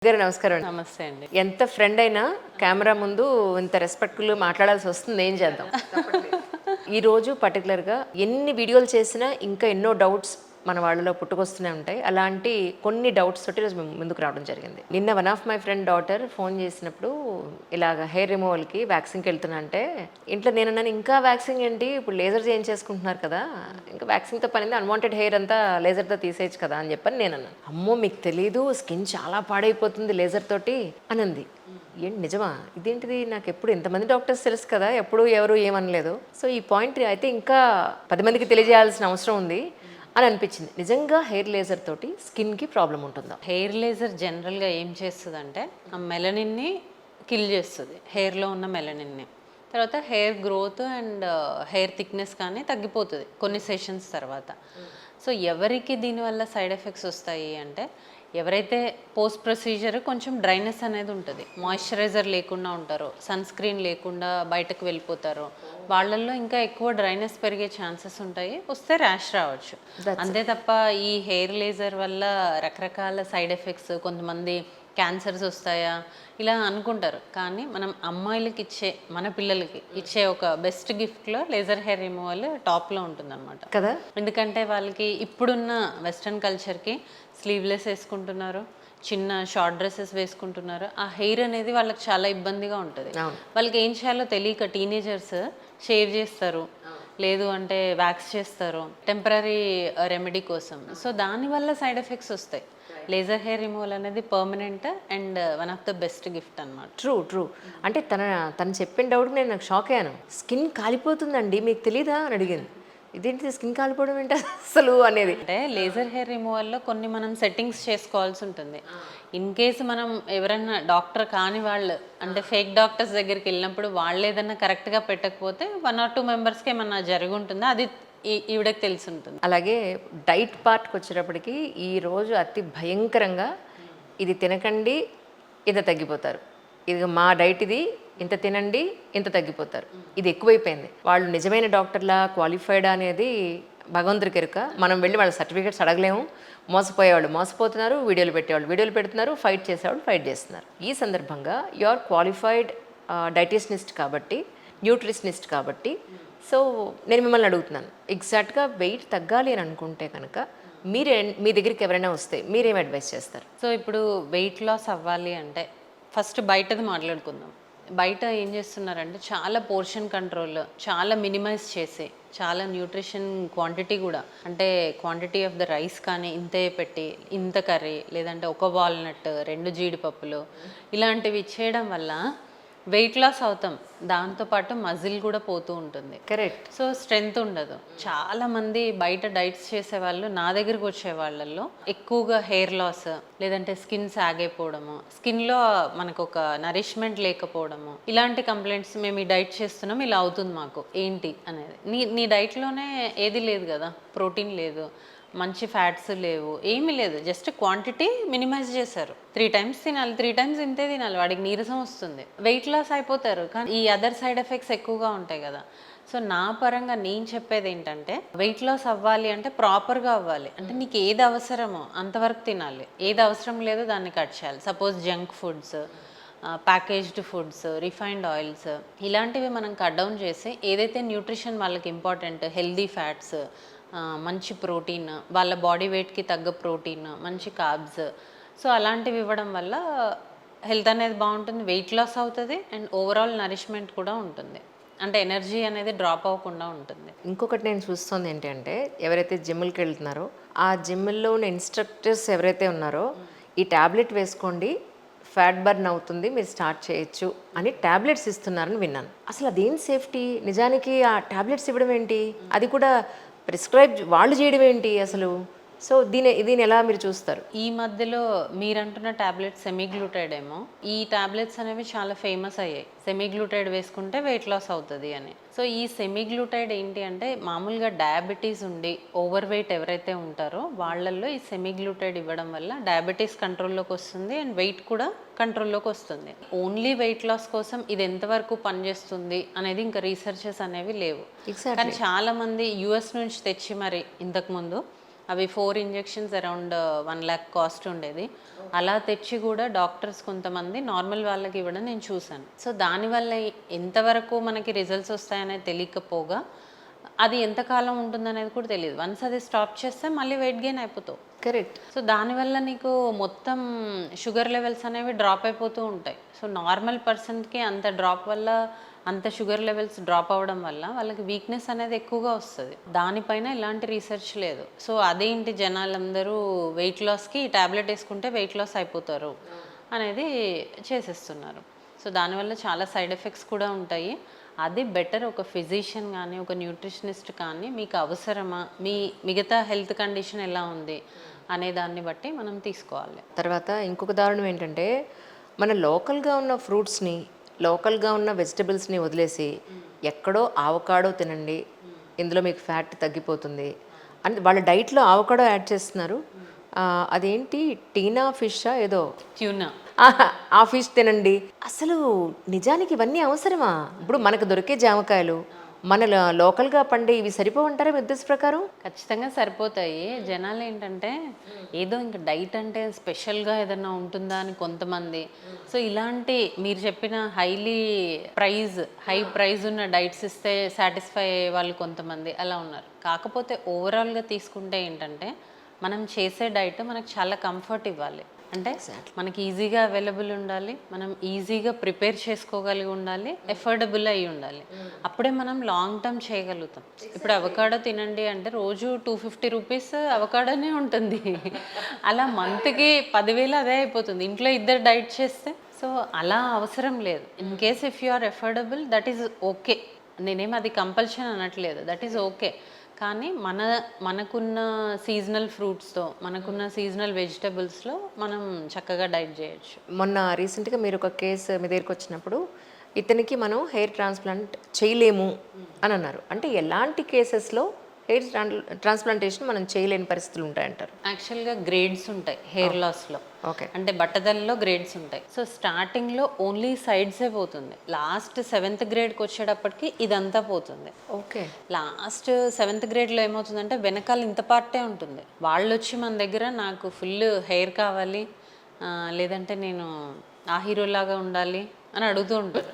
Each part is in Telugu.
గారు నమస్కారం. నమస్తే అండి. ఎంత ఫ్రెండ్ అయినా కెమెరా ముందు ఇంత రెస్పెక్ట్ఫుల్ మాట్లాడాల్సి వస్తుంది. ఏం చేద్దాం. ఈ రోజు పర్టికులర్గా ఎన్ని వీడియోలు చేసినా ఇంకా ఎన్నో డౌట్స్ మన వాళ్ళలో పుట్టుకొస్తూనే ఉంటాయి. అలాంటి కొన్ని డౌట్స్ తోటి ఈరోజు మేము ముందుకు రావడం జరిగింది. నిన్న one of my friend daughter phone చేసినప్పుడు ఇలాగ హెయిర్ రిమూవల్కి వ్యాక్సిన్కి వెళ్తున్నా అంటే ఇంట్లో నేను ఇంకా వ్యాక్సిన్ ఏంటి, ఇప్పుడు లేజర్ చేయించేసుకుంటున్నారు కదా, ఇంకా వ్యాక్సిన్తో పనింది, అన్వాంటెడ్ హెయిర్ అంతా లేజర్తో తీసేయచ్చు కదా అని చెప్పని నేను అన్నాను. అమ్మో మీకు తెలీదు, స్కిన్ చాలా పాడైపోతుంది లేజర్ తోటి అని అంది. ఏంటి నిజమా? ఇదేంటిది, నాకు ఎప్పుడు ఇంతమంది డాక్టర్స్ తెలుసు కదా, ఎప్పుడు ఎవరు ఏమనలేదు. సో ఈ పాయింట్ అయితే ఇంకా 10 మందికి తెలియజేయాల్సిన అవసరం ఉంది అని అనిపించింది. నిజంగా హెయిర్ లేజర్ తోటి స్కిన్కి ప్రాబ్లం ఉంటుందా? హెయిర్ లేజర్ జనరల్గా ఏం చేస్తుందంటే ఆ మెలనిన్ని కిల్ చేస్తుంది, హెయిర్లో ఉన్న మెలనిన్ని. తర్వాత hair growth and hair thickness కానీ తగ్గిపోతుంది కొన్ని సెషన్స్ తర్వాత. సో ఎవరికి దీనివల్ల సైడ్ ఎఫెక్ట్స్ వస్తాయి అంటే, ఎవరైతే పోస్ట్ ప్రొసీజర్ కొంచెం డ్రైనెస్ అనేది ఉంటుంది, మాయిశ్చరైజర్ లేకుండా ఉంటారో, సన్ స్క్రీన్ లేకుండా బయటకు వెళ్ళిపోతారో, వాళ్ళల్లో ఇంకా ఎక్కువ డ్రైనెస్ పెరిగే ఛాన్సెస్ ఉంటాయి, వస్తే ర్యాష్ రావచ్చు. అంతే తప్ప ఈ హెయిర్ లేజర్ వల్ల రకరకాల సైడ్ ఎఫెక్ట్స్, కొంతమంది క్యాన్సర్స్ వస్తాయా ఇలా అనుకుంటారు. కానీ మనం అమ్మాయిలకి ఇచ్చే, మన పిల్లలకి ఇచ్చే ఒక బెస్ట్ గిఫ్ట్లో లేజర్ హెయిర్ రిమూవల్ టాప్లో ఉంటుందన్నమాట కదా. ఎందుకంటే వాళ్ళకి ఇప్పుడున్న వెస్ట్రన్ కల్చర్కి స్లీవ్లెస్ వేసుకుంటున్నారు, చిన్న షార్ట్ డ్రెస్సెస్ వేసుకుంటున్నారు. ఆ హెయిర్ అనేది వాళ్ళకి చాలా ఇబ్బందిగా ఉంటుంది. వాళ్ళకి ఏం చేయాలో తెలియక టీనేజర్స్ షేవ్ చేస్తారు, లేదు అంటే వ్యాక్స్ చేస్తారు టెంపరీ రెమెడీ కోసం. సో దానివల్ల సైడ్ ఎఫెక్ట్స్ వస్తాయి. లేజర్ హెయిర్ రిమూవల్ అనేది permanent and one of the best gift అనమాట. ట్రూ. అంటే తను చెప్పిన డౌట్ నేను నాకు షాక్ అయ్యాను. స్కిన్ కాలిపోతుందండి మీకు తెలీదా అని అడిగింది. ఇదేంటి స్కిన్ కాలిపోవడం ఏంటి అసలు అనేది. అంటే లేజర్ హెయిర్ రిమూవల్లో కొన్ని మనం సెట్టింగ్స్ చేసుకోవాల్సి ఉంటుంది. ఇన్ కేసు మనం ఎవరైనా డాక్టర్ కాని వాళ్ళు, అంటే ఫేక్ డాక్టర్స్ దగ్గరికి వెళ్ళినప్పుడు వాళ్ళు ఏదైనా కరెక్ట్గా పెట్టకపోతే 1 or 2 మెంబర్స్కి ఏమన్నా జరిగి ఉంటుందో అది ఈవిడకి తెలిసి ఉంటుంది. అలాగే డైట్ పార్ట్కి వచ్చేటప్పటికి ఈరోజు అతి భయంకరంగా ఇది తినకండి ఇంత తగ్గిపోతారు, ఇది మా డైట్, ఇది ఇంత తినండి ఇంత తగ్గిపోతారు, ఇది ఎక్కువైపోయింది. వాళ్ళు నిజమైన డాక్టర్లా క్వాలిఫైడా అనేది భగవంతుడికి ఎరుక. మనం వెళ్ళి వాళ్ళ సర్టిఫికేట్స్ అడగలేము. మోసపోయేవాళ్ళు మోసపోతున్నారు, వీడియోలు పెట్టేవాళ్ళు వీడియోలు పెడుతున్నారు, ఫైట్ చేసేవాళ్ళు ఫైట్ చేస్తున్నారు. ఈ సందర్భంగా యు ఆర్ క్వాలిఫైడ్ డైటిషనిస్ట్ కాబట్టి, న్యూట్రిషనిస్ట్ కాబట్టి, సో నేను మిమ్మల్ని అడుగుతున్నాను, ఎగ్జాక్ట్గా వెయిట్ తగ్గాలి అని అనుకుంటే కనుక మీ దగ్గరికి ఎవరైనా వస్తే మీరేం అడ్వైస్ చేస్తారు? సో ఇప్పుడు వెయిట్ లాస్ అవ్వాలి అంటే ఫస్ట్ బయటది మాట్లాడుకుందాం. బయట ఏం చేస్తున్నారంటే చాలా పోర్షన్ కంట్రోల్, చాలా మినిమైజ్ చేసి, చాలా న్యూట్రిషన్ క్వాంటిటీ కూడా, అంటే క్వాంటిటీ ఆఫ్ ద రైస్ కానీ ఇంతే పెట్టి, ఇంత కర్రీ, లేదంటే ఒక వాల్నట్, 2 జీడిపప్పులు ఇలాంటివి చేయడం వల్ల వెయిట్ లాస్ అవుతాం, దాంతోపాటు మజిల్ కూడా పోతూ ఉంటుంది. కరెక్ట్. సో స్ట్రెంగ్త్ ఉండదు. చాలామంది బయట డైట్స్ చేసేవాళ్ళు నా దగ్గరికి వచ్చే వాళ్ళల్లో ఎక్కువగా హెయిర్ లాస్, లేదంటే స్కిన్ సాగైపోవడము, స్కిన్లో మనకు ఒక నరిష్మెంట్ లేకపోవడము, ఇలాంటి కంప్లైంట్స్, మేము ఈ డైట్ చేస్తున్నాం ఇలా అవుతుంది మాకు ఏంటి అనేది. నీ డైట్లోనే ఏది లేదు కదా, ప్రోటీన్ లేదు, మంచి ఫ్యాట్స్ లేవు, ఏమీ లేదు, జస్ట్ క్వాంటిటీ మినిమైజ్ చేశారు. 3 times తినాలి, 3 times ఇంతే తినాలి, వాడికి నీరసం వస్తుంది, వెయిట్ లాస్ అయిపోతారు. కానీ ఈ అదర్ సైడ్ ఎఫెక్ట్స్ ఎక్కువగా ఉంటాయి కదా. సో నా పరంగా నేను చెప్పేది ఏంటంటే, వెయిట్ లాస్ అవ్వాలి అంటే ప్రాపర్గా అవ్వాలి. అంటే నీకు ఏది అవసరమో అంతవరకు తినాలి, ఏది అవసరం లేదో దాన్ని కట్ చేయాలి. Suppose junk foods, packaged foods, refined oils ఇలాంటివి మనం కట్ డౌన్ చేసి, ఏదైతే న్యూట్రిషన్ వాళ్ళకి ఇంపార్టెంట్, హెల్దీ ఫ్యాట్స్, మంచి ప్రోటీన్, వాళ్ళ బాడీ వెయిట్కి తగ్గ ప్రోటీన్, మంచి కార్బ్స్, సో అలాంటివి ఇవ్వడం వల్ల హెల్త్ అనేది బాగుంటుంది, వెయిట్ లాస్ అవుతుంది అండ్ ఓవరాల్ నరిష్మెంట్ కూడా ఉంటుంది. అంటే ఎనర్జీ అనేది డ్రాప్ అవ్వకుండా ఉంటుంది. ఇంకొకటి నేను చూస్తుంది ఏంటంటే, ఎవరైతే జిమ్కి వెళ్తున్నారో ఆ జిమ్లో ఉన్న ఇన్స్ట్రక్టర్స్ ఎవరైతే ఉన్నారో, ఈ ట్యాబ్లెట్ వేసుకోండి ఫ్యాట్ బర్న్ అవుతుంది, మీరు స్టార్ట్ చేయొచ్చు అని ట్యాబ్లెట్స్ ఇస్తున్నారని విన్నాను. అసలు అదేం సేఫ్టీ? నిజానికి ఆ ట్యాబ్లెట్స్ ఇవ్వడం ఏంటి, అది కూడా ప్రిస్క్రైబ్ వాళ్ళు చేయడం ఏంటి అసలు? సో దీని ఎలా మీరు చూస్తారు? ఈ మధ్యలో మీరంటున్న ట్యాబ్లెట్స్ సెమీగ్లూటైడ్ ఏమో, ఈ ట్యాబ్లెట్స్ అనేవి చాలా ఫేమస్ అయ్యాయి. సెమీగ్లూటైడ్ వేసుకుంటే వెయిట్ లాస్ అవుతుంది అని. సో ఈ సెమీగ్లూటైడ్ ఏంటి అంటే, మామూలుగా డయాబెటీస్ ఉండి ఓవర్ వెయిట్ ఎవరైతే ఉంటారో వాళ్ళల్లో ఈ సెమీగ్లూటైడ్ ఇవ్వడం వల్ల డయాబెటీస్ కంట్రోల్లోకి వస్తుంది అండ్ వెయిట్ కూడా కంట్రోల్లోకి వస్తుంది. ఓన్లీ వెయిట్ లాస్ కోసం ఇది ఎంతవరకు పనిచేస్తుంది అనేది ఇంకా రీసెర్చెస్ అనేవి లేవు. కానీ చాలామంది US నుంచి తెచ్చి మరి ఇంతకుముందు అవి 4 ఇంజెక్షన్స్ అరౌండ్ 1 lakh కాస్ట్ ఉండేది. అలా తెచ్చి కూడా డాక్టర్స్ కొంతమంది నార్మల్ వాళ్ళకి ఇవ్వడం నేను చూశాను. సో దానివల్ల ఎంతవరకు మనకి రిజల్ట్స్ వస్తాయనేది తెలియకపోగా అది ఎంతకాలం ఉంటుందనేది కూడా తెలియదు. వన్స్ అది స్టాప్ చేస్తే మళ్ళీ వెయిట్ గెయిన్ అయిపోతావు. కరెక్ట్. సో దానివల్ల నీకు మొత్తం షుగర్ లెవెల్స్ అనేవి డ్రాప్ అయిపోతూ ఉంటాయి. సో నార్మల్ పర్సన్కి అంత డ్రాప్ వల్ల, అంత షుగర్ లెవెల్స్ డ్రాప్ అవ్వడం వల్ల వాళ్ళకి వీక్నెస్ అనేది ఎక్కువగా వస్తుంది. దానిపైన ఎలాంటి రీసెర్చ్ లేదు. సో అదేంటి జనాలందరూ వెయిట్ లాస్కి ఈ ట్యాబ్లెట్ వేసుకుంటే వెయిట్ లాస్ అయిపోతారు అనేది చేసేస్తున్నారు. సో దానివల్ల చాలా సైడ్ ఎఫెక్ట్స్ కూడా ఉంటాయి. అది బెటర్ ఒక ఫిజిషియన్ కానీ ఒక న్యూట్రిషనిస్ట్ కానీ మీకు అవసరమా, మీ మిగతా హెల్త్ కండిషన్ ఎలా ఉంది అనే దాన్ని బట్టి మనం తీసుకోవాలి. తర్వాత ఇంకొక దారుణం ఏంటంటే మన లోకల్గా ఉన్న ఫ్రూట్స్ని, లోకల్గా ఉన్న వెజిటబుల్స్ని వదిలేసి ఎక్కడో ఆవకాడో తినండి, ఇందులో మీకు ఫ్యాట్ తగ్గిపోతుంది అని వాళ్ళ డైట్లో ఆవకాడో యాడ్ చేస్తున్నారు. అదేంటి టీనా ఫిషా ఏదో, ట్యూనా, ఆ ఫిష్ తినండి. అసలు నిజానికి ఇవన్నీ అవసరమా? ఇప్పుడు మనకు దొరికే జామకాయలు, మన లోకల్గా పండే ఇవి సరిపోవంటారా మీ ఉద్దేశ ప్రకారం? ఖచ్చితంగా సరిపోతాయి. జనాలు ఏంటంటే ఏదో ఇంకా డైట్ అంటే స్పెషల్గా ఏదైనా ఉంటుందా అని కొంతమంది. సో ఇలాంటి మీరు చెప్పిన హై ప్రైజ్ ఉన్న డైట్స్ ఇస్తే సాటిస్ఫై అయ్యే వాళ్ళు కొంతమంది అలా ఉన్నారు. కాకపోతే ఓవరాల్గా తీసుకుంటే ఏంటంటే మనం చేసే డైట్ మనకు చాలా కంఫర్ట్ ఇవ్వాలి. అంటే మనకి ఈజీగా అవైలబుల్ ఉండాలి, మనం ఈజీగా ప్రిపేర్ చేసుకోగలిగి ఉండాలి, ఎఫోర్డబుల్ అయ్యి ఉండాలి. అప్పుడే మనం లాంగ్ టర్మ్ చేయగలుగుతాం. ఇప్పుడు అవకాడో తినండి అంటే రోజు 250 రూపీస్ అవకాడోనే ఉంటుంది. అలా మంత్కి 10,000 అదే అయిపోతుంది ఇంట్లో ఇద్దరు డైట్ చేస్తే. సో అలా అవసరం లేదు. In case if you are affordable that is okay. నేనేం అది కంపల్షన్ అనట్లేదు, దట్ ఈజ్ ఓకే. కానీ మనకున్న సీజనల్ ఫ్రూట్స్తో, మనకున్న సీజనల్ వెజిటబుల్స్లో మనం చక్కగా డైట్ చేయొచ్చు. మొన్న రీసెంట్గా మీరు ఒక కేసు మీ దగ్గరికి వచ్చినప్పుడు ఇతనికి మనం హెయిర్ ట్రాన్స్ప్లాంట్ చేయలేము అని అన్నారు. అంటే ఎలాంటి కేసెస్లో హెయిర్ ట్రాన్స్ప్లాంటేషన్ మనం చేయలేని పరిస్థితులు ఉంటాయంటారు? యాక్చువల్గా గ్రేడ్స్ ఉంటాయి హెయిర్ లాస్లో. ఓకే. అంటే బట్టదల్లో గ్రేడ్స్ ఉంటాయి. సో స్టార్టింగ్లో ఓన్లీ సైడ్సే పోతుంది. లాస్ట్ 7th గ్రేడ్కి వచ్చేటప్పటికి ఇదంతా పోతుంది. ఓకే. లాస్ట్ 7th గ్రేడ్లో ఏమవుతుందంటే వెనకాల ఇంత పార్టే ఉంటుంది. వాళ్ళు వచ్చి మన దగ్గర నాకు ఫుల్ హెయిర్ కావాలి, లేదంటే నేను ఆ హీరోలాగా ఉండాలి అని అడుగుతూ ఉంటారు.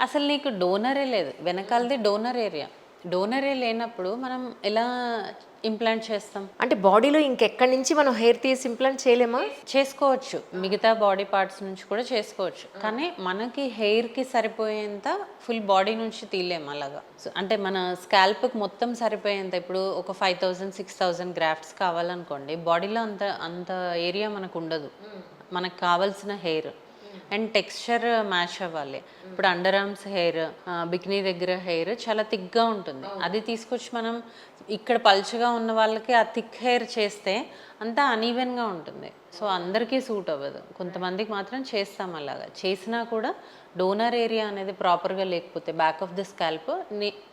అసలు నీకు డోనరే లేదు, వెనకాలది డోనర్ ఏరియా. డోనరే లేనప్పుడు మనం ఎలా ఇంప్లాంట్ చేస్తాం? అంటే బాడీలో ఇంకెక్కడి నుంచి మనం హెయిర్ తీసి ఇంప్లాంట్ చేయలేమా? చేసుకోవచ్చు, మిగతా బాడీ పార్ట్స్ నుంచి కూడా చేసుకోవచ్చు. కానీ మనకి హెయిర్కి సరిపోయేంత ఫుల్ బాడీ నుంచి తీయలేము అలాగా. సో అంటే మన స్కాల్ప్కి మొత్తం సరిపోయేంత, ఇప్పుడు ఒక 5,000-6,000 గ్రాఫ్ట్స్ కావాలనుకోండి, బాడీలో అంత ఏరియా మనకు ఉండదు. మనకు కావాల్సిన హెయిర్ అండ్ టెక్స్చర్ మ్యాచ్ అవ్వాలి. ఇప్పుడు అండర్ ఆర్మ్స్ హెయిర్, బికినీ దగ్గర హెయిర్ చాలా థిక్గా ఉంటుంది. అది తీసుకొచ్చి మనం ఇక్కడ పల్చగా ఉన్న వాళ్ళకి ఆ థిక్ హెయిర్ చేస్తే అంతా అనీవెన్గా ఉంటుంది. సో అందరికీ సూట్ అవ్వదు. కొంతమందికి మాత్రం చేస్తాం. అలాగా చేసినా కూడా డోనర్ ఏరియా అనేది ప్రాపర్గా లేకపోతే, బ్యాక్ ఆఫ్ ది స్కాల్ప్,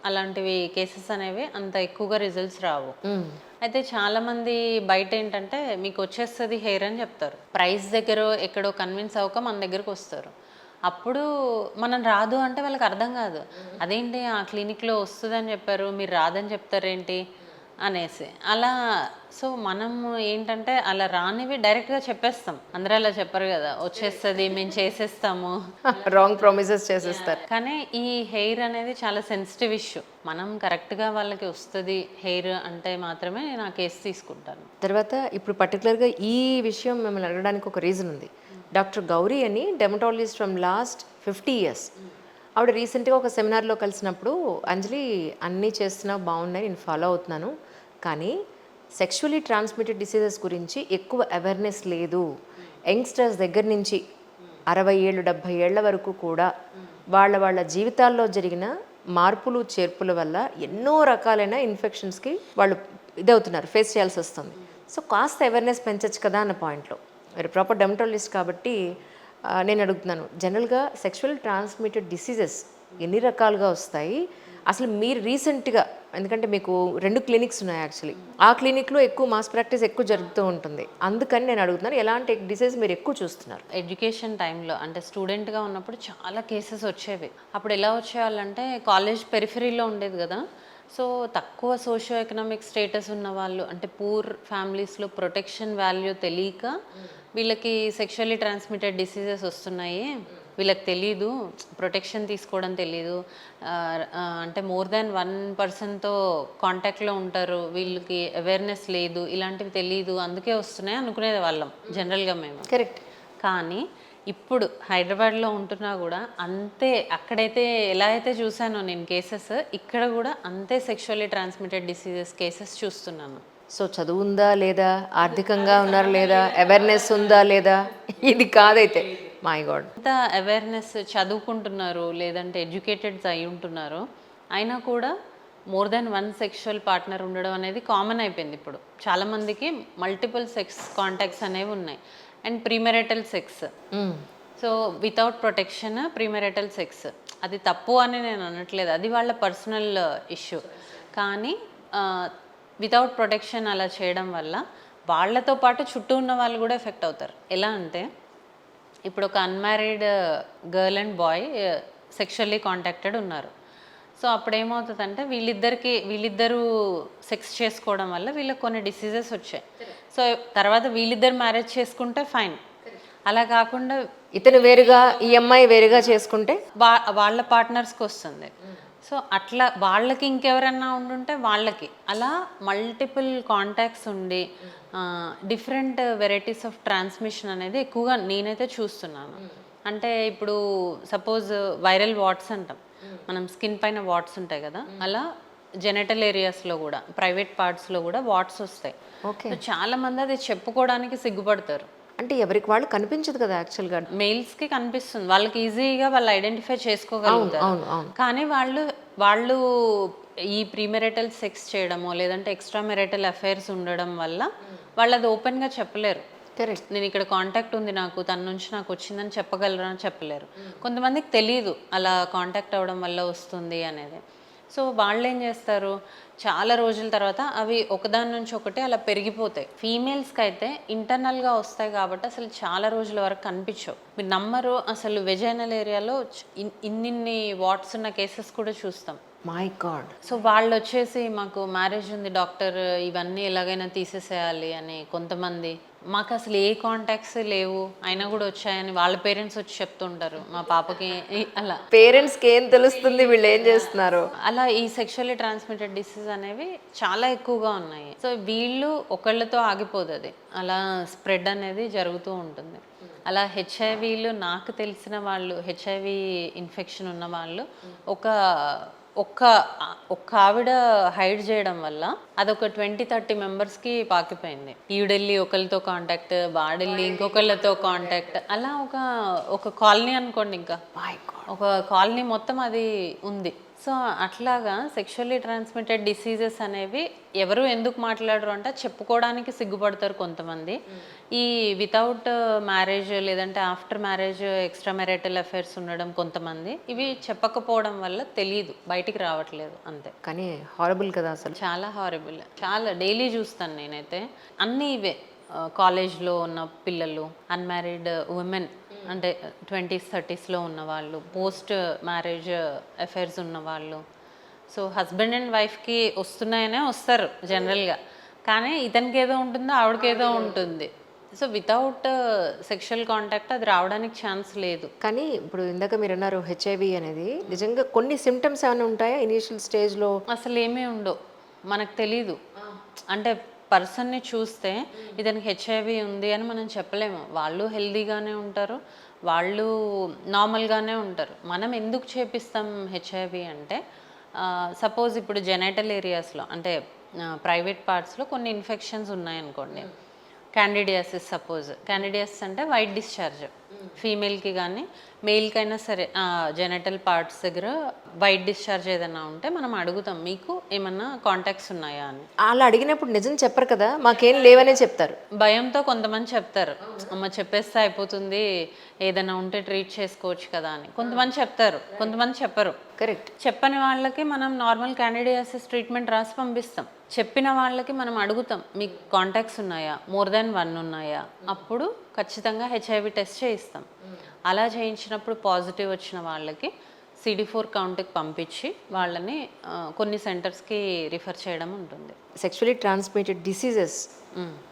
అలాంటివి కేసెస్ అనేవి అంత ఎక్కువగా రిజల్ట్స్ రావు. అయితే చాలామంది బయట ఏంటంటే మీకు వచ్చేస్తుంది హెయిర్ అని చెప్తారు. ప్రైస్ దగ్గర ఎక్కడో కన్విన్స్ అవ్వక మన దగ్గరకు వస్తారు. అప్పుడు మనం రాదు అంటే వాళ్ళకి అర్థం కాదు. అదేంటి ఆ క్లినిక్లో వస్తుందని చెప్పారు, మీరు రాదని చెప్తారేంటి అనేసి అలా. సో మనం ఏంటంటే అలా రానివి డైరెక్ట్గా చెప్పేస్తాం. అందరూ అలా చెప్పరు కదా, వచ్చేస్తుంది మేము చేసేస్తాము, రాంగ్ ప్రామిసెస్ చేసేస్తారు. కానీ ఈ హెయిర్ అనేది చాలా సెన్సిటివ్ ఇష్యూ. మనం కరెక్ట్గా వాళ్ళకి వస్తుంది హెయిర్ అంటే మాత్రమే నేను ఆ కేసు తీసుకుంటాను. తర్వాత ఇప్పుడు పర్టికులర్గా ఈ విషయం మిమ్మల్ని అడగడానికి ఒక రీజన్ ఉంది. డాక్టర్ గౌరీ అని డెమటాలజిస్ట్ ఫ్రమ్ లాస్ట్ 50 years. ఆవిడ రీసెంట్గా ఒక సెమినార్లో కలిసినప్పుడు, అంజలి అన్నీ చేస్తున్నా బాగున్నాయి, నేను ఫాలో అవుతున్నాను, కానీ సెక్షువల్లీ ట్రాన్స్మిటెడ్ డిసీజెస్ గురించి ఎక్కువ అవేర్నెస్ లేదు. యంగ్స్టర్స్ దగ్గర నుంచి 60 ఏళ్ళు 70 ఏళ్ల వరకు కూడా వాళ్ళ జీవితాల్లో జరిగిన మార్పులు చేర్పుల వల్ల ఎన్నో రకాలైన ఇన్ఫెక్షన్స్కి వాళ్ళు ఇదవుతున్నారు, ఫేస్ చేయాల్సి వస్తుంది. సో కాస్త అవేర్నెస్ పెంచచ్చు కదా అన్న పాయింట్లో, మీరు ప్రాపర్ డెమటాలజిస్ట్ కాబట్టి నేను అడుగుతున్నాను, జనరల్గా సెక్షువల్ ట్రాన్స్మిటెడ్ డిసీజెస్ ఎన్ని రకాలుగా వస్తాయి అసలు? మీరు రీసెంట్గా, ఎందుకంటే మీకు 2 clinics ఉన్నాయి యాక్చువల్లీ, ఆ క్లినిక్లో ఎక్కువ మాస్ ప్రాక్టీస్ ఎక్కువ జరుగుతూ ఉంటుంది, అందుకని నేను అడుగుతున్నాను ఎలాంటి డిసీజ్ మీరు ఎక్కువ చూస్తున్నారు? ఎడ్యుకేషన్ టైంలో అంటే స్టూడెంట్గా ఉన్నప్పుడు చాలా కేసెస్ వచ్చేవి. అప్పుడు ఎలా వచ్చేవాళ్ళంటే కాలేజ్ పెరిఫరీలో ఉండేది కదా, సో తక్కువ సోషియో ఎకనామిక్ స్టేటస్ ఉన్న వాళ్ళు అంటే పూర్ ఫ్యామిలీస్లో ప్రొటెక్షన్ వాల్యూ తెలియక వీళ్ళకి సెక్షువల్లీ ట్రాన్స్మిటెడ్ డిసీజెస్ వస్తున్నాయి, వీళ్ళకి తెలీదు, ప్రొటెక్షన్ తీసుకోవడం తెలీదు, అంటే మోర్ దాన్ 1 పర్సన్తో కాంటాక్ట్లో ఉంటారు, వీళ్ళకి అవేర్నెస్ లేదు, ఇలాంటివి తెలీదు, అందుకే వస్తున్నాయి అనుకునేది వాళ్ళం జనరల్గా మేము. కరెక్ట్. కానీ ఇప్పుడు హైదరాబాద్లో ఉంటున్నా కూడా అంతే, అక్కడైతే ఎలా అయితే చూసానో నేను కేసెస్, ఇక్కడ కూడా అంతే సెక్షువల్లీ ట్రాన్స్మిటెడ్ డిసీజెస్ కేసెస్ చూస్తున్నాను. సో చదువు ఉందా లేదా, ఆర్థికంగా ఉన్నారా లేదా, అవేర్నెస్ ఉందా లేదా, ఇది కాదైతే మై గాడ్. ఎంత అవేర్నెస్, చదువుకుంటున్నారు లేదంటే ఎడ్యుకేటెడ్స్ అయి ఉంటున్నారు, అయినా కూడా మోర్ దెన్ 1 సెక్షువల్ పార్ట్నర్ ఉండడం అనేది కామన్ అయిపోయింది. ఇప్పుడు చాలామందికి మల్టిపుల్ సెక్స్ కాంటాక్ట్స్ అనేవి ఉన్నాయి. And premarital sex, so without protection premarital sex, అది తప్పు అని నేను అనట్లేదు, అది వాళ్ళ పర్సనల్ ఇష్యూ. కానీ వితౌట్ ప్రొటెక్షన్ అలా చేయడం వల్ల వాళ్ళతో పాటు చుట్టూ ఉన్న వాళ్ళు కూడా ఎఫెక్ట్ అవుతారు. ఎలా అంటే ఇప్పుడు ఒక unmarried girl and boy sexually contacted ఉన్నారు. సో అప్పుడు ఏమవుతుందంటే వీళ్ళిద్దరూ సెక్స్ చేసుకోవడం వల్ల వీళ్ళకి కొన్ని డిసీజెస్ వచ్చాయి. సో తర్వాత వీళ్ళిద్దరు మ్యారేజ్ చేసుకుంటే ఫైన్, అలా కాకుండా ఇతను వేరుగా ఈ అమ్మాయి వేరుగా చేసుకుంటే వాళ్ళ పార్ట్నర్స్కి వస్తుంది. సో అట్లా వాళ్ళకి ఇంకెవరన్నా ఉండుంటే వాళ్ళకి, అలా మల్టిపుల్ కాంటాక్ట్స్ ఉండి డిఫరెంట్ వెరైటీస్ ఆఫ్ ట్రాన్స్మిషన్ అనేది ఎక్కువగా నేనైతే చూస్తున్నాను. అంటే ఇప్పుడు సపోజ్ వైరల్ వాట్స్ అంటాం మనం, స్కిన్ పైన వాట్స్ ఉంటాయి కదా, అలా జెనిటల్ ఏరియాస్లో కూడా ప్రైవేట్ పార్ట్స్లో కూడా వాట్స్ వస్తాయి. చాలా మంది అది చెప్పుకోవడానికి సిగ్గుపడతారు. అంటే ఎవరికి వాళ్ళు కనిపించదు కదా యాక్చువల్గా. మెయిల్స్కి కనిపిస్తుంది, వాళ్ళకి ఈజీగా వాళ్ళు ఐడెంటిఫై చేసుకోగలుగుతారు. కానీ వాళ్ళు ఈ ప్రీమెరిటల్ సెక్స్ చేయడమో లేదంటే ఎక్స్ట్రా మెరిటల్ అఫైర్స్ ఉండడం వల్ల వాళ్ళు అది ఓపెన్గా చెప్పలేరు. కరెక్ట్. నేను ఇక్కడ కాంటాక్ట్ ఉంది, నాకు తన నుంచి నాకు వచ్చిందని చెప్పగలరా అని చెప్పలేరు. కొంతమందికి తెలియదు అలా కాంటాక్ట్ అవ్వడం వల్ల వస్తుంది అనేది. సో వాళ్ళు ఏం చేస్తారు, చాలా రోజుల తర్వాత అవి ఒకదాని నుంచి ఒకటి అలా పెరిగిపోతాయి. ఫీమేల్స్కి అయితే ఇంటర్నల్గా వస్తాయి కాబట్టి అసలు చాలా రోజుల వరకు కనిపించవు. మీరు నమ్మరు, అసలు వెజైనల్ ఏరియాలో ఇన్నిన్ని వాట్స్ ఉన్న కేసెస్ కూడా చూస్తాం. My God. సో వాళ్ళు వచ్చేసి మాకు మ్యారేజ్ ఉంది డాక్టర్, ఇవన్నీ ఎలాగైనా తీసేసేయాలి అని, కొంతమంది మాకు అసలు ఏ కాంటాక్ట్స్ లేవు అయినా కూడా వచ్చాయని వాళ్ళ పేరెంట్స్ వచ్చి చెప్తుంటారు మా పాపకి. అలా పేరెంట్స్కి ఏం తెలుస్తుంది వీళ్ళు ఏం చేస్తున్నారు. అలా ఈ సెక్షువల్లీ ట్రాన్స్మిటెడ్ డిసీజ్ అనేవి చాలా ఎక్కువగా ఉన్నాయి. సో వీళ్ళు ఒకళ్ళతో ఆగిపోదు, అది అలా స్ప్రెడ్ అనేది జరుగుతూ ఉంటుంది. అలా హెచ్ఐవీలు నాకు తెలిసిన వాళ్ళు, హెచ్ఐవి ఇన్ఫెక్షన్ ఉన్న వాళ్ళు ఒక్క ఆవిడ హైడ్ చేయడం వల్ల అదొక 20-30 మెంబర్స్కి పాకిపోయింది. ఈవిడెళ్ళి ఒకరితో కాంటాక్ట్, వాడెళ్ళి ఇంకొకళ్ళతో కాంటాక్ట్, అలా ఒక కాలనీ అనుకోండి, ఇంకా ఒక కాలనీ మొత్తం అది ఉంది. సో అట్లాగా సెక్షువల్లీ ట్రాన్స్మిటెడ్ డిసీజెస్ అనేవి ఎవరు ఎందుకు మాట్లాడరు అంటే చెప్పుకోవడానికి సిగ్గుపడతారు కొంతమంది. ఈ వితౌట్ మ్యారేజ్ లేదంటే after marriage extra marital affairs ఉండడం కొంతమంది, ఇవి చెప్పకపోవడం వల్ల తెలియదు, బయటికి రావట్లేదు అంతే. కానీ హారబుల్ కదా అసలు, చాలా హారబుల్. చాలా డైలీ చూస్తాను నేనైతే అన్నీ ఇవే. కాలేజ్లో ఉన్న పిల్లలు, అన్మ్యారీడ్ ఉమెన్ అంటే 20s 30sలో ఉన్నవాళ్ళు, పోస్ట్ మ్యారేజ్ అఫైర్స్ ఉన్నవాళ్ళు. సో హస్బెండ్ అండ్ వైఫ్కి వస్తున్నాయనే వస్తారు జనరల్గా, కానీ ఇతనికి ఏదో ఉంటుందో ఆవిడకి ఏదో ఉంటుంది. సో వితౌట్ సెక్షువల్ కాంటాక్ట్ అది రావడానికి ఛాన్స్ లేదు. కానీ ఇప్పుడు ఇందాక మీరు అన్నారు హెచ్ఐవి అనేది, నిజంగా కొన్ని సిమ్టమ్స్ ఏమైనా ఉంటాయా ఇనీషియల్ స్టేజ్లో? అసలు ఏమీ ఉండవు, మనకు తెలీదు. అంటే పర్సన్ని చూస్తే ఇతనికి హెచ్ఐవి ఉంది అని మనం చెప్పలేము. వాళ్ళు హెల్దీగానే ఉంటారు, వాళ్ళు నార్మల్గానే ఉంటారు. మనం ఎందుకు చేపిస్తాం హెచ్ఐవి అంటే, సపోజ్ ఇప్పుడు జెనిటల్ ఏరియాస్లో అంటే ప్రైవేట్ పార్ట్స్లో కొన్ని ఇన్ఫెక్షన్స్ ఉన్నాయనుకోండి, క్యాండిడియాసిస్ సపోజ్. క్యాండిడియాసిస్ అంటే వైట్ డిశ్చార్జ్, ఫీమేల్కి కానీ మేల్కి అయినా సరే జెనిటల్ పార్ట్స్ దగ్గర వైట్ డిశ్చార్జ్ ఏదైనా ఉంటే మనం అడుగుతాం మీకు ఏమన్నా కాంటాక్ట్స్ ఉన్నాయా అని. అలా అడిగినప్పుడు నిజం చెప్పరు కదా, మాకేం లేవనే చెప్తారు. భయంతో కొంతమంది చెప్తారు, అమ్మ చెప్పేస్తే అయిపోతుంది, ఏదైనా ఉంటే ట్రీట్ చేసుకోవచ్చు కదా అని కొంతమంది చెప్తారు, కొంతమంది చెప్పరు. కరెక్ట్. చెప్పని వాళ్ళకి మనం నార్మల్ క్యాండిడియాసిస్ ట్రీట్మెంట్ రాసి పంపిస్తాం. చెప్పిన వాళ్ళకి మనం అడుగుతాం మీకు కాంటాక్ట్స్ ఉన్నాయా, మోర్ దాన్ 1 ఉన్నాయా, అప్పుడు ఖచ్చితంగా హెచ్ఐవి టెస్ట్ చేయిస్తాం. అలా చేయించినప్పుడు పాజిటివ్ వచ్చిన వాళ్ళకి CD4 కౌంట్కి పంపించి వాళ్ళని కొన్ని సెంటర్స్కి రిఫర్ చేయడం ఉంటుంది. సెక్షువల్లీ ట్రాన్స్మిటెడ్ డిసీజెస్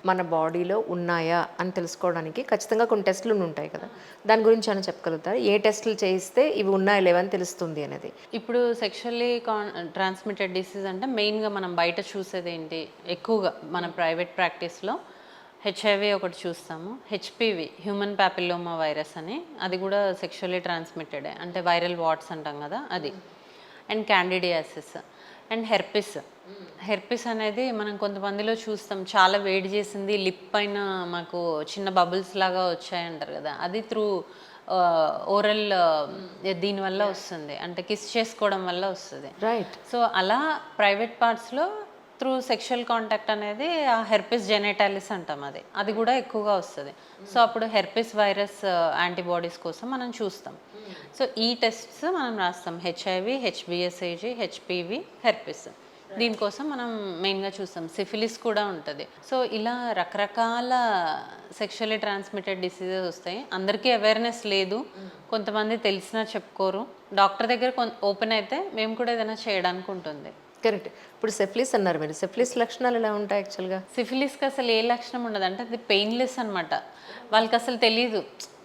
మన బాడీలో ఉన్నాయా అని తెలుసుకోవడానికి ఖచ్చితంగా కొన్ని టెస్టులు ఉంటాయి కదా, దాని గురించి అని చెప్పగలుగుతారు? ఏ టెస్టులు చేయిస్తే ఇవి ఉన్నాయా లేవని తెలుస్తుంది అనేది. ఇప్పుడు సెక్షువల్లీ ట్రాన్స్మిటెడ్ డిసీజ్ అంటే మెయిన్గా మనం బయట చూసేది ఏంటి, ఎక్కువగా మన ప్రైవేట్ ప్రాక్టీస్లో హెచ్ఐవి ఒకటి చూస్తాము, హెచ్పివి హ్యూమన్ ప్యాపిల్లోమా వైరస్ అని, అది కూడా సెక్షువల్లీ ట్రాన్స్మిటెడ్ అంటే వైరల్ వాట్స్ అంటాం కదా అది, అండ్ క్యాండిడియాసిస్ అండ్ హెర్పిస్ అనేది మనం కొంతమందిలో చూస్తాం, చాలా వేడి చేసింది, లిప్ పైన మాకు చిన్న బబుల్స్ లాగా వచ్చాయంటారు కదా, అది త్రూ ఓరల్ దీనివల్ల వస్తుంది, అంటే కిస్ చేసుకోవడం వల్ల వస్తుంది. రైట్. సో అలా ప్రైవేట్ పార్ట్స్లో త్రూ సెక్షువల్ కాంటాక్ట్ అనేది ఆ హెర్పిస్ జెనెటాలిస్ అంటాం, అది కూడా ఎక్కువగా వస్తుంది. సో అప్పుడు హెర్పిస్ వైరస్ యాంటీబాడీస్ కోసం మనం చూస్తాం. సో ఈ టెస్ట్స్ మనం రాస్తాం, హెచ్ఐవి, హెచ్బిఎస్ఏజి, హెచ్పివి, హెర్పిస్, దీనికోసం మనం మెయిన్గా చూస్తాం. సిఫిలిస్ కూడా ఉంటుంది. సో ఇలా రకరకాల సెక్షువల్లీ ట్రాన్స్మిటెడ్ డిసీజెస్ వస్తాయి. అందరికీ అవేర్నెస్ లేదు, కొంతమంది తెలిసినా చెప్పుకోరు. డాక్టర్ దగ్గర ఓపెన్ అయితే మేము కూడా ఏదైనా చేయడానికి ఉంటుంది. కరెక్ట్. ఇప్పుడు సెఫ్లిస్ అన్నారు మీరు, సెఫ్లిస్ లక్షణాలు ఎలా ఉంటాయి యాక్చువల్గా? సిఫిలిస్కి అసలు ఏ లక్షణం ఉండదు, అంటే అది పెయిన్లెస్ అనమాట. వాళ్ళకి అసలు తెలీదు,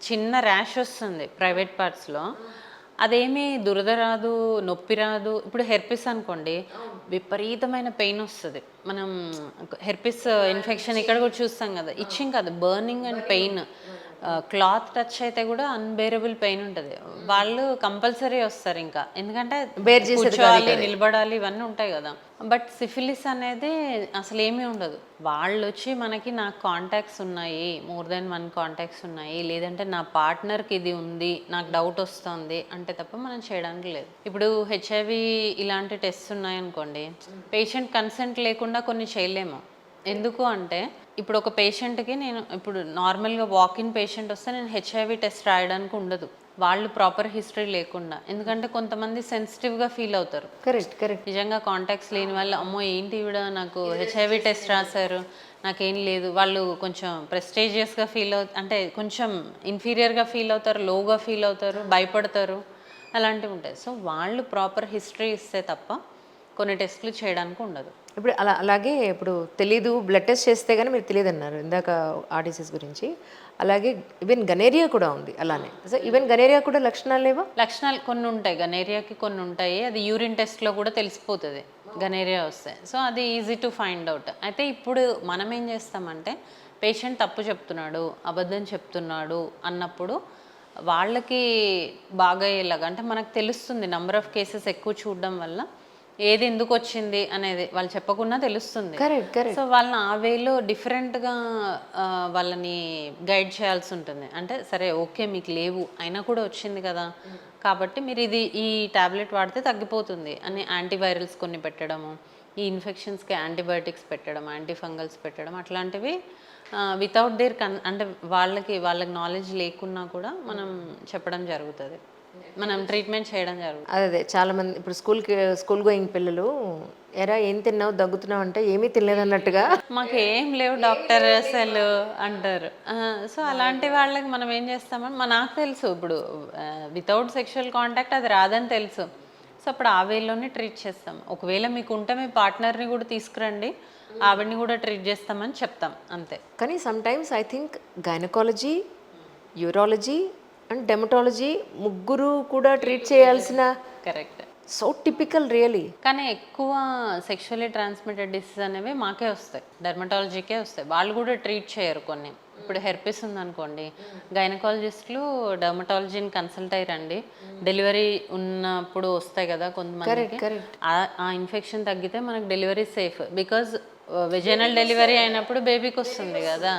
చిన్న ర్యాష్ వస్తుంది ప్రైవేట్ పార్ట్స్లో, అదేమీ దురద రాదు, నొప్పి రాదు. ఇప్పుడు హెర్పిస్ అనుకోండి, విపరీతమైన పెయిన్ వస్తుంది. మనం హెర్పిస్ ఇన్ఫెక్షన్ ఇక్కడ కూడా చూస్తాం కదా, ఇచ్చింగ్ కాదు, burning and pain. Cloth touch అయితే కూడా అన్బేరబుల్ పెయిన్ ఉంటుంది. వాళ్ళు కంపల్సరీ వస్తారు ఇంకా, ఎందుకంటే కూర్చోవాలి, నిలబడాలి, ఇవన్నీ ఉంటాయి కదా. బట్ సిఫిలిస్ అనేది అసలు ఏమీ ఉండదు. వాళ్ళు వచ్చి మనకి నాకు కాంటాక్ట్స్ ఉన్నాయి, మోర్ దెన్ 1 కాంటాక్ట్స్ ఉన్నాయి, లేదంటే నా పార్ట్నర్కి ఇది ఉంది, నాకు డౌట్ వస్తుంది అంటే తప్ప మనం చేయడానికి లేదు. ఇప్పుడు హెచ్ఐవి ఇలాంటి టెస్ట్స్ ఉన్నాయనుకోండి, పేషెంట్ కన్సెంట్ లేకుండా కొన్ని చేయలేము. ఎందుకు అంటే ఇప్పుడు ఒక పేషెంట్కి నేను ఇప్పుడు నార్మల్గా వాకిన్ పేషెంట్ వస్తే నేను హెచ్ఐవి టెస్ట్ రాయడానికి ఉండదు, వాళ్ళు ప్రాపర్ హిస్టరీ లేకుండా. ఎందుకంటే కొంతమంది సెన్సిటివ్గా ఫీల్ అవుతారు. Correct correct. నిజంగా కాంటాక్ట్స్ లేని వాళ్ళు, అమ్మో ఏంటి ఈవిడ నాకు హెచ్ఐవి టెస్ట్ రాశారు, నాకేం లేదు, వాళ్ళు కొంచెం ప్రెస్టేజియస్గా ఫీల్ అంటే కొంచెం ఇన్ఫీరియర్గా ఫీల్ అవుతారు, లోగా ఫీల్ అవుతారు, భయపడతారు, అలాంటివి ఉంటాయి. సో వాళ్ళు ప్రాపర్ హిస్టరీ ఇస్తే తప్ప కొన్ని టెస్టులు చేయడానికి ఉండదు. ఇప్పుడు అలాగే ఇప్పుడు తెలీదు, బ్లడ్ టెస్ట్ చేస్తే కానీ మీరు తెలియదు అన్నారు ఇందాక ఆ డిసీజ్ గురించి. అలాగే ఈవెన్ గనేరియా కూడా ఉంది అలానే. సో ఈవెన్ గనేరియా కూడా లక్షణాలు లేవా? లక్షణాలు కొన్ని ఉంటాయి, గనేరియాకి కొన్ని ఉంటాయి. అది యూరిన్ టెస్ట్లో కూడా తెలిసిపోతుంది గనేరియా వస్తే. సో అది ఈజీ టు ఫైండ్ అవుట్. అయితే ఇప్పుడు మనం ఏం చేస్తామంటే, పేషెంట్ తప్పు చెప్తున్నాడు, అబద్ధం చెప్తున్నాడు అన్నప్పుడు వాళ్ళకి బాగా అయ్యేలాగా, అంటే మనకు తెలుస్తుంది, నెంబర్ ఆఫ్ కేసెస్ ఎక్కువ చూడడం వల్ల ఏది ఎందుకు వచ్చింది అనేది వాళ్ళు చెప్పకుండా తెలుస్తుంది. సో వాళ్ళని ఆ వేలో డిఫరెంట్గా వాళ్ళని గైడ్ చేయాల్సి ఉంటుంది. అంటే సరే ఓకే మీకు లేవు అయినా కూడా వచ్చింది కదా, కాబట్టి మీరు ఈ టాబ్లెట్ వాడితే తగ్గిపోతుంది అని యాంటీవైరల్స్ కొన్ని పెట్టడము, ఈ ఇన్ఫెక్షన్స్కి యాంటీబయాటిక్స్ పెట్టడం, యాంటీఫంగల్స్ పెట్టడం, అట్లాంటివి వితౌట్ దేర్ అంటే వాళ్ళకి నాలెడ్జ్ లేకున్నా కూడా మనం చెప్పడం జరుగుతుంది, మనం ట్రీట్మెంట్ చేయడం జరుగుతుంది. అదే చాలా మంది ఇప్పుడు స్కూల్ గోయింగ్ పిల్లలు, ఎరా ఏం తిన్నావు, దగ్గుతున్నావు అంటే ఏమీ తినలేదు అన్నట్టుగా, మాకు ఏం లేవు డాక్టర్ అసలు అంటారు. సో అలాంటి వాళ్ళకి మనం ఏం చేస్తామని నాకు తెలుసు, ఇప్పుడు వితౌట్ సెక్షువల్ కాంటాక్ట్ అది రాదని తెలుసు. సో అప్పుడు ఆ వేలోనే ట్రీట్ చేస్తాం. ఒకవేళ మీకు ఉంటే మీ పార్ట్నర్ని కూడా తీసుకురండి, ఆవిడని కూడా ట్రీట్ చేస్తామని చెప్తాం, అంతే. కానీ some times I think gynaecology, urology and dermatology ముగ్గురు కూడా ట్రీట్ చేయాల్సిన. కరెక్ట్. So typical really. కానీ ఎక్కువ సెక్షువల్లీ ట్రాన్స్మిటెడ్ డిసీజ్ అనేవి మాకే వస్తాయి, డెర్మటాలజీకే వస్తాయి, వాళ్ళు కూడా ట్రీట్ చేయరు కొన్ని. ఇప్పుడు హెర్పిస్ ఉందనుకోండి, గైనకాలజిస్టులు డెర్మటాలజీని కన్సల్ట్ అయ్యారండి, డెలివరీ ఉన్నప్పుడు వస్తాయి కదా కొంతమందికి, ఆ ఇన్ఫెక్షన్ తగ్గితే మనకు delivery safe, because vaginal delivery అయినప్పుడు బేబీకి వస్తుంది కదా,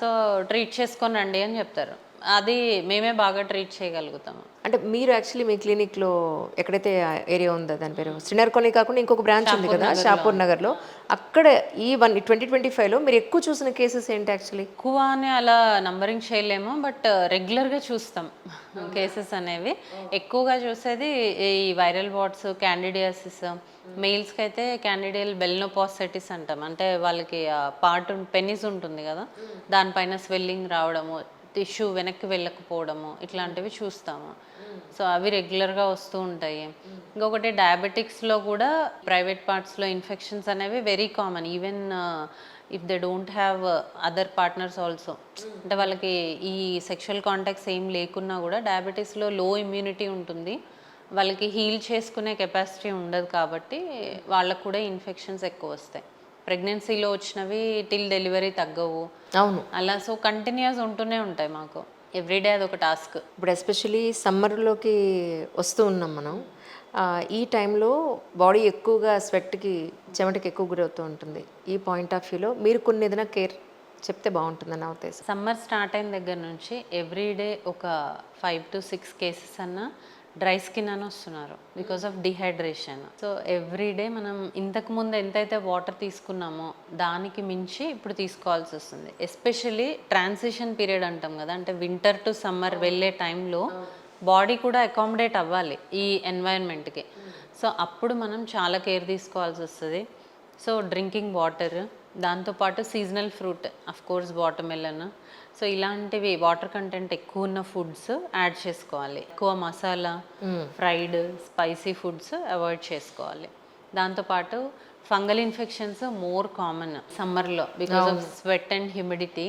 సో ట్రీట్ చేసుకొని రండి అని చెప్తారు. అది మేమే బాగా ట్రీట్ చేయగలుగుతాము. అంటే మీరు యాక్చువల్లీ మీ క్లినిక్లో ఎక్కడైతే ఏరియా ఉందో దాని పేరు శ్రీనగర్ కాలనీ కాకుండా ఇంకొక బ్రాంచ్ ఉంది కదా షాపూర్ నగర్లో, అక్కడ ఈ 2025లో మీరు ఎక్కువ చూసిన కేసెస్ ఏంటి? యాక్చువల్లీ ఎక్కువ అని అలా నంబరింగ్ చేయలేము, బట్ రెగ్యులర్గా చూస్తాం కేసెస్ అనేవి. ఎక్కువగా చూసేది ఈ వైరల్ వాట్స్, క్యాండిడియాసిస్, మెయిల్స్కి అయితే క్యాండిడియల్ బెల్నోపాసైటిస్ అంటాం, అంటే వాళ్ళకి పార్ట్ పెనిస్ ఉంటుంది కదా, దానిపైన స్వెల్లింగ్ రావడము, టిష్యూ వెనక్కి వెళ్ళకపోవడము ఇట్లాంటివి చూస్తాము. సో అవి రెగ్యులర్గా వస్తూ ఉంటాయి. ఇంకొకటి డయాబెటిక్స్లో కూడా ప్రైవేట్ పార్ట్స్లో ఇన్ఫెక్షన్స్ అనేవి very common. Even if they don't have other partners also, అంటే వాళ్ళకి ఈ సెక్షువల్ కాంటాక్ట్స్ ఏం లేకున్నా కూడా డయాబెటీస్లో లో ఇమ్యూనిటీ ఉంటుంది, వాళ్ళకి హీల్ చేసుకునే కెపాసిటీ ఉండదు, కాబట్టి వాళ్ళకు కూడా ఇన్ఫెక్షన్స్ ఎక్కువ వస్తాయి. ప్రెగ్నెన్సీలో వచ్చినవి టిల్ డెలివరీ తగ్గవు. అవును. అలా సో కంటిన్యూస్ ఉంటూనే ఉంటాయి మాకు, ఎవ్రీడే అదొక టాస్క్. ఇప్పుడు ఎస్పెషలీ సమ్మర్లోకి వస్తూ ఉన్నాం మనం. ఈ టైంలో బాడీ ఎక్కువగా స్వెట్కి, చెమటకి ఎక్కువ గురవుతూ ఉంటుంది. ఈ పాయింట్ ఆఫ్ వ్యూలో మీరు కొన్ని ఏదైనా కేర్ చెప్తే బాగుంటుందని నా ఉద్దేశం. సమ్మర్ స్టార్ట్ అయిన దగ్గర నుంచి ఎవ్రీడే ఒక 5 to 6 కేసెస్ అన్న డ్రై స్కిన్ అని వస్తున్నారు because of dehydration. So everyday మనం ఇంతకుముందు ఎంతైతే వాటర్ తీసుకున్నామో దానికి మించి ఇప్పుడు తీసుకోవాల్సి వస్తుంది. ఎస్పెషల్లీ ట్రాన్సిషన్ పీరియడ్ అంటాం కదా, అంటే వింటర్ టు సమ్మర్ వెళ్ళే టైంలో బాడీ కూడా అకామిడేట్ అవ్వాలి ఈ ఎన్వైరన్మెంట్కి. సో అప్పుడు మనం చాలా కేర్ తీసుకోవాల్సి వస్తుంది. సో డ్రింకింగ్ వాటర్, దాంతోపాటు seasonal fruit, of course water melon, so ఇలాంటివి వాటర్ కంటెంట్ ఎక్కువ ఉన్న ఫుడ్స్ యాడ్ చేసుకోవాలి. ఎక్కువ masala, fried, spicy foods avoid చేసుకోవాలి. దాంతోపాటు ఫంగల్ ఇన్ఫెక్షన్స్ మోర్ కామన్ సమ్మర్లో because of sweat and humidity.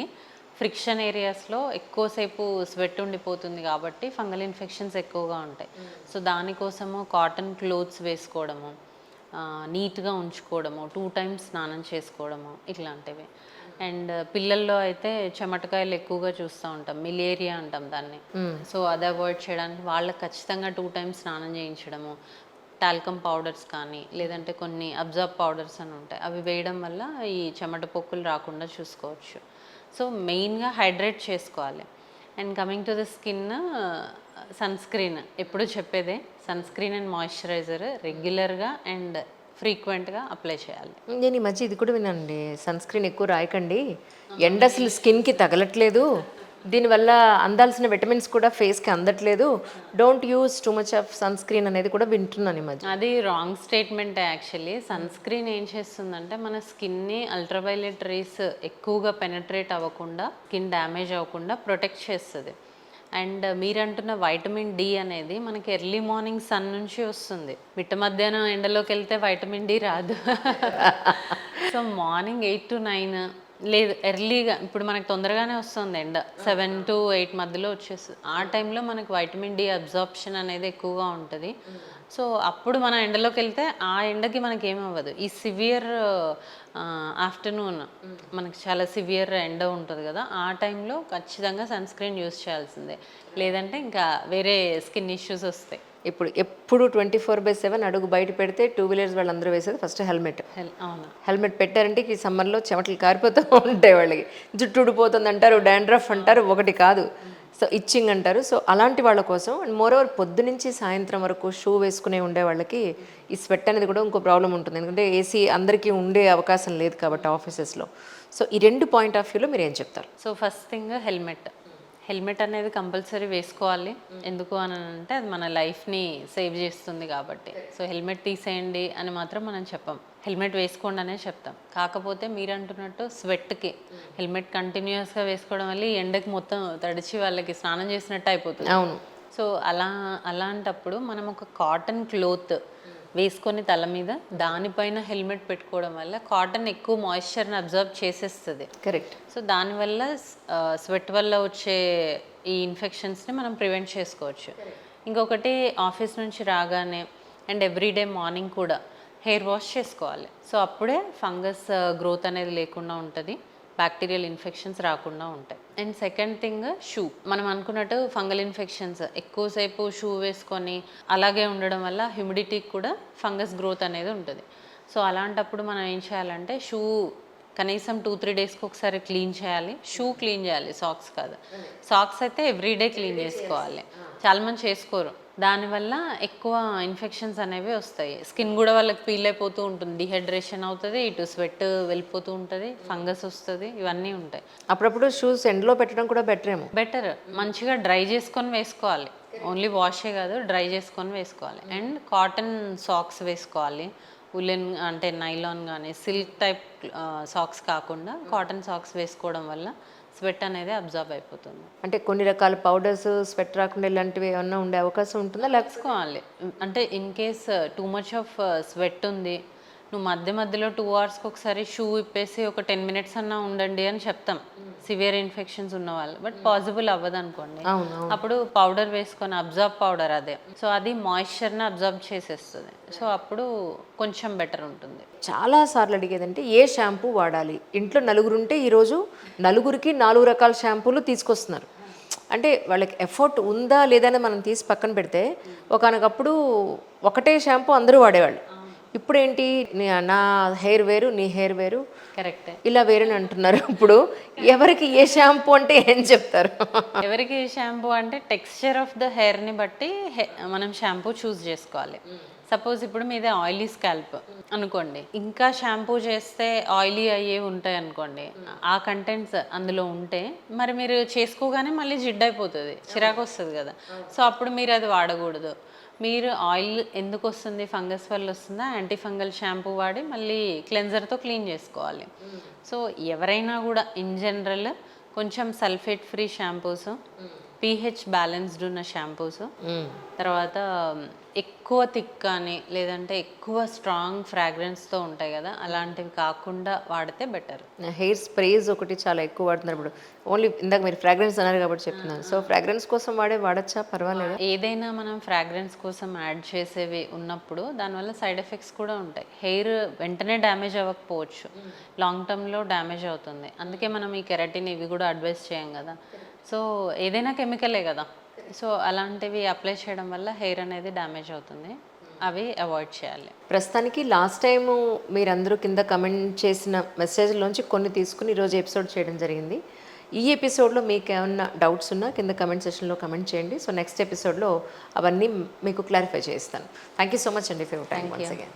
Friction ఏరియాస్లో ఎక్కువసేపు స్వెట్ ఉండిపోతుంది కాబట్టి ఫంగల్ ఇన్ఫెక్షన్స్ ఎక్కువగా ఉంటాయి. సో దానికోసము కాటన్ క్లోత్స్ వేసుకోవడము, నీట్గా ఉంచుకోవడము, 2 times స్నానం చేసుకోవడము ఇట్లాంటివి. అండ్ పిల్లల్లో అయితే చెమటకాయలు ఎక్కువగా చూస్తూ ఉంటాం, మిలేరియా అంటాం దాన్ని. సో అది అవాయిడ్ చేయడానికి వాళ్ళకి ఖచ్చితంగా 2 times స్నానం చేయించడము, టాల్కమ్ పౌడర్స్ కానీ లేదంటే కొన్ని అబ్జార్బ్ పౌడర్స్ అని ఉంటాయి, అవి వేయడం వల్ల ఈ చెమట పొక్కులు రాకుండా చూసుకోవచ్చు. సో మెయిన్గా హైడ్రేట్ చేసుకోవాలి. And coming to the skin, sunscreen ఎప్పుడు చెప్పేదే, సన్ స్క్రీన్ అండ్ మాయిశ్చరైజర్ రెగ్యులర్గా అండ్ ఫ్రీక్వెంట్గా అప్లై చేయాలి. నేను ఈ మధ్య ఇది కూడా విన్నానండి, సన్ స్క్రీన్ ఎక్కువ రాయకండి, ఎండ అసలు స్కిన్కి తగలట్లేదు, దీనివల్ల అందాల్సిన విటమిన్స్ కూడా ఫేస్కి అందట్లేదు, don't use too much of sunscreen అనేది కూడా వింటున్నాను ఈ మధ్య. అది wrong statement. Actually sunscreen ఏం చేస్తుందంటే మన స్కిన్ని అల్ట్రావైలెట్ రేస్ ఎక్కువగా పెనట్రేట్ అవ్వకుండా, స్కిన్ డ్యామేజ్ అవ్వకుండా ప్రొటెక్ట్ చేస్తుంది. అండ్ మీరంటున్న వైటమిన్ డి అనేది మనకి ఎర్లీ మార్నింగ్ సన్ నుంచి వస్తుంది, మిట్ట మధ్యాహ్నం ఎండలోకి వెళ్తే వైటమిన్ డి రాదు. సో మార్నింగ్ 8 to 9 లేదు, ఎర్లీగా ఇప్పుడు మనకు తొందరగానే వస్తుంది ఎండ, 7 to 8 మధ్యలో వచ్చేస్తుంది. ఆ టైంలో మనకు వైటమిన్ డి అబ్జార్ప్షన్ అనేది ఎక్కువగా ఉంటుంది. సో అప్పుడు మనం ఎండలోకి వెళ్తే ఆ ఎండకి మనకి ఏమవ్వదు. ఈ సివియర్ ఆఫ్టర్నూన్ మనకి చాలా సివియర్ ఎండ ఉంటుంది కదా, ఆ టైంలో ఖచ్చితంగా సన్ స్క్రీన్ యూస్ చేయాల్సిందే, లేదంటే ఇంకా వేరే స్కిన్ ఇష్యూస్ వస్తాయి. ఇప్పుడు ఎప్పుడు 24/7 అడుగు బయట పెడితే 2 వీలర్స్ వాళ్ళందరూ వేసేది ఫస్ట్ హెల్మెట్. అవును, హెల్మెట్ పెట్టారంటే ఈ సమ్మర్లో చెమటలు కారిపోతూ ఉంటాయి, వాళ్ళకి జుట్టు ఊడిపోతుంది అంటారు, డాండ్రఫ్ అంటారు, ఒకటి కాదు, సో ఇచ్చింగ్ అంటారు. సో అలాంటి వాళ్ళ కోసం అండ్ మోరోవర్ పొద్దు నుంచి సాయంత్రం వరకు షూ వేసుకునే ఉండే వాళ్ళకి ఈ స్వెట్ అనేది కూడా ఇంకో ప్రాబ్లం ఉంటుంది, ఎందుకంటే ఏసీ అందరికీ ఉండే అవకాశం లేదు కాబట్టి ఆఫీసెస్లో. సో ఈ 2 పాయింట్ ఆఫ్ వ్యూలో మీరు ఏం చెప్తారు? సో ఫస్ట్ థింగ్ హెల్మెట్ అనేది కంపల్సరీ వేసుకోవాలి. ఎందుకు అని అంటే అది మన లైఫ్ని సేవ్ చేస్తుంది కాబట్టి. సో హెల్మెట్ తీసేయండి అని మాత్రం మనం చెప్పం, హెల్మెట్ వేసుకోండి అనే చెప్తాం. కాకపోతే మీరు అంటున్నట్టు స్వెట్కి హెల్మెట్ కంటిన్యూస్గా వేసుకోవడం వల్ల ఈ ఎండకి మొత్తం తడిచి వాళ్ళకి స్నానం చేసినట్టు అయిపోతుంది. అవును. సో అలాంటప్పుడు మనం ఒక కాటన్ క్లోత్ వేసుకొని తల మీద దానిపైన హెల్మెట్ పెట్టుకోవడం వల్ల కాటన్ ఎక్కువ మాయిశ్చర్ని అబ్జర్వ్ చేసేస్తుంది. కరెక్ట్. సో దానివల్ల స్వెట్ వల్ల వచ్చే ఈ ఇన్ఫెక్షన్స్ని మనం ప్రివెంట్ చేసుకోవచ్చు. ఇంకొకటి ఆఫీస్ నుంచి రాగానే అండ్ ఎవ్రీడే మార్నింగ్ కూడా హెయిర్ వాష్ చేసుకోవాలి. సో అప్పుడే ఫంగస్ గ్రోత్ అనేది లేకుండా ఉంటుంది, బ్యాక్టీరియల్ ఇన్ఫెక్షన్స్ రాకుండా ఉంటాయి. And second thing shoe. మనం అనుకున్నట్టు ఫంగల్ ఇన్ఫెక్షన్స్ ఎక్కువసేపు షూ వేసుకొని అలాగే ఉండడం వల్ల హ్యూమిడిటీకి కూడా ఫంగస్ గ్రోత్ అనేది ఉంటుంది. సో అలాంటప్పుడు మనం ఏం చేయాలంటే షూ కనీసం 2-3 డేస్కి ఒకసారి క్లీన్ చేయాలి. షూ క్లీన్ చేయాలి, సాక్స్ కాదు. సాక్స్ అయితే ఎవ్రీడే క్లీన్ చేసుకోవాలి, చాలామంది చేసుకోరు. దానివల్ల ఎక్కువ ఇన్ఫెక్షన్స్ అనేవి వస్తాయి, స్కిన్ కూడా వాళ్ళకి పీల్ అయిపోతూ ఉంటుంది, డిహైడ్రేషన్ అవుతుంది, ఇటు స్వెట్ వెళ్ళిపోతూ ఉంటుంది, ఫంగస్ వస్తుంది, ఇవన్నీ ఉంటాయి. అప్పుడప్పుడు షూస్ ఎండలో పెట్టడం కూడా బెటర్, మంచిగా డ్రై చేసుకొని వేసుకోవాలి, ఓన్లీ వాషే కాదు డ్రై చేసుకొని వేసుకోవాలి. అండ్ కాటన్ సాక్స్ వేసుకోవాలి, ఉలెన్ అంటే నైలాన్ కానీ సిల్క్ టైప్ సాక్స్ కాకుండా కాటన్ సాక్స్ వేసుకోవడం వల్ల స్వెట్ అనేది అబ్జర్వ్ అయిపోతుంది. అంటే కొన్ని రకాల పౌడర్స్ స్వెట్ రాకుండా ఇలాంటివి ఏమన్నా ఉండే అవకాశం ఉంటుందా? లేకపోతే తీసుకోవాలి. అంటే in case two much of sweat ఉంది, నువ్వు మధ్యలో 2 అవర్స్కి ఒకసారి షూ ఇప్పేసి ఒక 10 మినిట్స్ అన్నా ఉండండి అని చెప్తాం సివియర్ ఇన్ఫెక్షన్స్ ఉన్న వాళ్ళు. బట్ పాసిబుల్ అవ్వదు అనుకోండి, అప్పుడు పౌడర్ వేసుకొని అబ్జర్వ్ పౌడర్ అదే, సో అది మాయిశ్చర్ని అబ్జర్వ్ చేసేస్తుంది. సో అప్పుడు కొంచెం బెటర్ ఉంటుంది. చాలా సార్లు అడిగేదంటే ఏ షాంపూ వాడాలి? ఇంట్లో నలుగురు ఉంటే ఈరోజు నలుగురికి 4 రకాల షాంపూలు తీసుకొస్తున్నారు. అంటే వాళ్ళకి ఎఫర్ట్ ఉందా లేదా అని మనం తీసి పక్కన పెడితే ఒకనకప్పుడు ఒకటే షాంపూ అందరూ వాడేవాళ్ళు. ఇప్పుడు ఏంటి, నా హెయిర్ వేరు, నీ హెయిర్ వేరు, కరెక్టే. ఇలా వేరని అంటున్నారు. ఇప్పుడు ఎవరికి ఏ షాంపూ అంటే ఏం చెప్తారు? ఎవరికి షాంపూ అంటే టెక్స్చర్ ఆఫ్ ద హెయిర్ని బట్టి మనం షాంపూ చూస్ చేసుకోవాలి. సపోజ్ ఇప్పుడు మీదే ఆయిలీ స్కాల్ప్ అనుకోండి, ఇంకా షాంపూ చేస్తే ఆయిలీ అయ్యే ఉంటాయి అనుకోండి, ఆ కంటెంట్స్ అందులో ఉంటే మరి మీరు చేసుకోగానే మళ్ళీ జిడ్డైపోతుంది, చిరాకు వస్తుంది కదా. సో అప్పుడు మీరు అది వాడకూడదు. మీరు ఆయిల్ ఎందుకు వస్తుంది, ఫంగస్ వల్ల వస్తుందా, యాంటీ ఫంగల్ షాంపూ వాడి మళ్ళీ క్లెన్జర్తో క్లీన్ చేసుకోవాలి. సో ఎవరైనా కూడా ఇన్ జనరల్ కొంచెం sulphate free shampoos, pH balanced ఉన్న షాంపూస్, తర్వాత ఎక్కువ థిక్ కానీ లేదంటే ఎక్కువ స్ట్రాంగ్ ఫ్రాగ్రెన్స్తో ఉంటాయి కదా, అలాంటివి కాకుండా వాడితే బెటర్. హెయిర్ స్ప్రేస్ ఒకటి చాలా ఎక్కువ వాడుతున్నారు ఇప్పుడు. ఓన్లీ ఇందాక మీరు ఫ్రాగ్రెన్స్ అన్నారు కాబట్టి చెప్తున్నాను. సో ఫ్రాగ్రెన్స్ కోసం వాడచ్చా, పర్వాలేదా? ఏదైనా మనం ఫ్రాగ్రెన్స్ కోసం యాడ్ చేసేవి ఉన్నప్పుడు దానివల్ల సైడ్ ఎఫెక్ట్స్ కూడా ఉంటాయి. హెయిర్ వెంటనే డ్యామేజ్ అవ్వకపోవచ్చు, లాంగ్ టర్మ్లో డ్యామేజ్ అవుతుంది. అందుకే మనం ఈ కెరటిన్ ఇవి కూడా అడ్వైస్ చేయం కదా. సో ఏదైనా కెమికలే కదా, సో అలాంటివి అప్లై చేయడం వల్ల హెయిర్ అనేది డ్యామేజ్ అవుతుంది, అవి అవాయిడ్ చేయాలి. ప్రస్తుతానికి లాస్ట్ టైము మీరందరూ కింద కమెంట్ చేసిన మెసేజ్లోంచి కొన్ని తీసుకుని ఈరోజు ఎపిసోడ్ చేయడం జరిగింది. ఈ ఎపిసోడ్లో మీకు ఏమన్నా డౌట్స్ ఉన్నా కింద కమెంట్ సెక్షన్లో కమెంట్ చేయండి. సో నెక్స్ట్ ఎపిసోడ్లో అవన్నీ మీకు క్లారిఫై చేస్తాను. థ్యాంక్ యూ సో మచ్ అండి for your time once again.